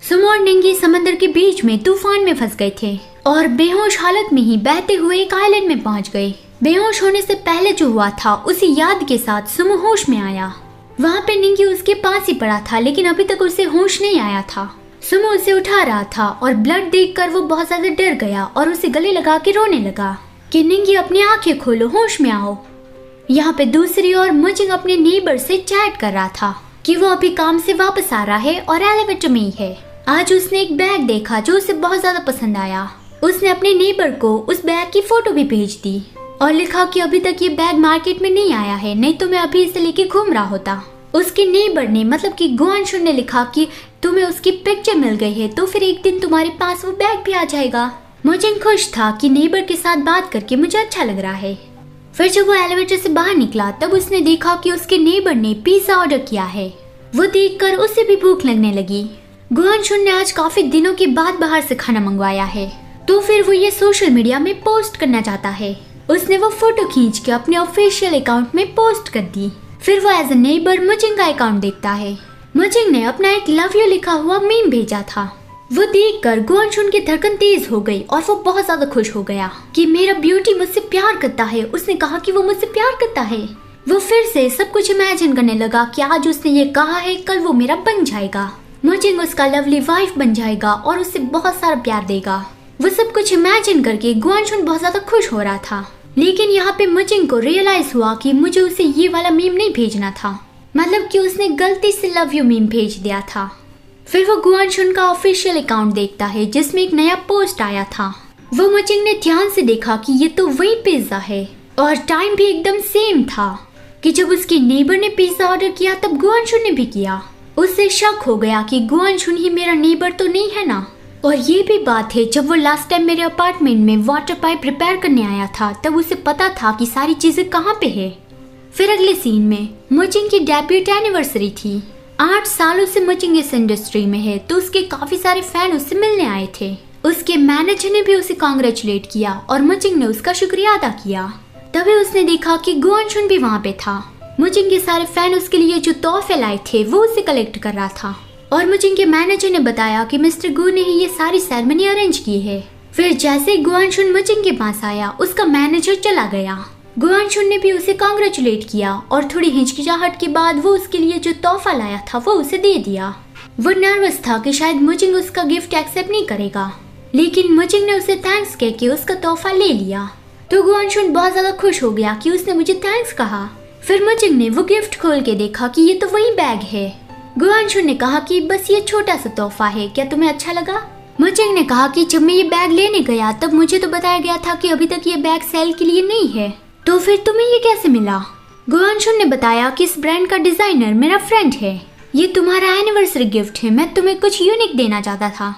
Sumo और निंगी समंदर के बीच में तूफान में फंस गए थे और बेहोश हालत में ही बहते हुए एक आइलैंड में पहुंच गए। बेहोश होने से पहले जो हुआ था उसी याद के साथ सुमो होश में आया। वहाँ पे निंगी उसके पास ही पड़ा था, लेकिन अभी तक उसे होश नहीं आया था। सुमो उसे उठा रहा था और ब्लड देखकर वो बहुत ज्यादा डर गया और उसे गले लगा के रोने लगा कि निंगी अपनी आंखें खोलो, होश में आओ। यहाँ पे दूसरी ओर मुजिंग अपने नेबर से चैट कर रहा था कि वो अभी काम से वापस आ रहा है और एलिवेटर में ही है। आज उसने एक बैग देखा जो उसे बहुत ज्यादा पसंद आया। उसने अपने नेबर को उस बैग की फोटो भी भेज दी और लिखा कि अभी तक ये बैग मार्केट में नहीं आया है, नहीं तो मैं अभी इसे लेके घूम रहा होता। उसके नेबर ने मतलब कि गुआनशुन ने लिखा कि तुम्हें उसकी पिक्चर मिल गई है तो फिर एक दिन तुम्हारे पास वो बैग भी आ जाएगा। मुजिंग खुश था कि नेबर के साथ बात करके मुझे अच्छा लग रहा है। फिर जब वो एलिवेटर से बाहर निकला तब उसने देखा कि उसके नेबर ने पिज्जा ऑर्डर किया है। वो देखकर उसे भी भूख लगने लगी। गुआनशुन ने आज काफी दिनों के बाद बाहर से खाना मंगवाया है, तो फिर वो ये सोशल मीडिया में पोस्ट करना चाहता है। उसने वो फोटो खींच के अपने ऑफिशियल अकाउंट में पोस्ट कर दी। फिर वो एज ए नेबर मुजिंग का अकाउंट देखता है। मुजिंग ने अपना एक लव यू लिखा हुआ मीम भेजा था। वो देखकर गुआनशुन की धड़कन तेज हो गई और वो बहुत ज्यादा खुश हो गया कि मेरा ब्यूटी मुझसे प्यार करता है। उसने कहा कि वो मुझसे प्यार करता है। वो फिर से सब कुछ इमेजिन करने लगा कि आज उसने ये कहा है, कल वो मेरा बन जाएगा। मुजिंग उसका लवली वाइफ बन जाएगा और उससे बहुत सारा प्यार देगा। वो सब कुछ इमेजिन करके गुआनशुन बहुत ज्यादा खुश हो रहा था। लेकिन यहाँ पे मुजिंग को रियलाइज हुआ कि मुझे उसे ये वाला मीम नहीं भेजना था, मतलब कि उसने गलती से लव यू मीम भेज दिया था। फिर वो गुआनशुन का ऑफिशियल अकाउंट देखता है जिसमें एक नया पोस्ट आया था। वो मुजिंग ने ध्यान से देखा कि ये तो वही पिज्जा है और टाइम भी एकदम सेम था कि जब उसके नेबर ने पिज्जा ऑर्डर किया तब गुआनशुन ने भी किया। उससे शक हो गया कि गुआनशुन ही मेरा नेबर तो नहीं है ना। और ये भी बात है, जब वो लास्ट टाइम मेरे अपार्टमेंट में वाटर पाइप रिपेयर करने आया था तब उसे पता था कि सारी चीजें कहाँ पे है। फिर अगले सीन में मुजिंग की डेब्यूट एनिवर्सरी थी। 8 सालों से मुजिंग इस इंडस्ट्री में है तो उसके काफी सारे फैन उससे मिलने आए थे। उसके मैनेजर ने भी उसे कांग्रेचुलेट किया और मुजिंग ने उसका शुक्रिया अदा किया। तभी उसने देखा कि गुआनशुन भी वहाँ पे था। मुजिंग के सारे फैन उसके लिए जो तोहफे लाए थे वो उसे कलेक्ट कर रहा था और मुजिंग के मैनेजर ने बताया कि मिस्टर गु ने ही ये सारी सेरेमनी अरेंज की है। फिर जैसे ही गुआनशुन मुजिंग के पास आया उसका मैनेजर चला गया। गुआनशुन ने भी उसे कांग्रेचुलेट किया और थोड़ी हिचकिचाहट के बाद वो उसके लिए जो तोहफा लाया था वो उसे दे दिया। वो नर्वस था कि शायद मुजिंग उसका गिफ्ट एक्सेप्ट नहीं करेगा, लेकिन मुजिंग ने उसे थैंक्स कह के उसका तोहफा ले लिया। तो गुआनशुन बहुत ज्यादा खुश हो गया कि उसने मुझे थैंक्स कहा। फिर मुजिंग ने वो गिफ्ट खोल के देखा कि ये तो वही बैग है। गुआनशुन ने कहा कि बस ये छोटा सा तोहफा है, क्या तुम्हें अच्छा लगा? मुजिंग ने कहा कि जब मैं ये बैग लेने गया तब मुझे तो बताया गया था कि अभी तक ये बैग सेल के लिए नहीं है, तो फिर तुम्हें ये कैसे मिला? गुआनशुन ने बताया कि इस ब्रांड का डिजाइनर मेरा फ्रेंड है, ये तुम्हारा एनिवर्सरी गिफ्ट है, मैं तुम्हें कुछ यूनिक देना चाहता था।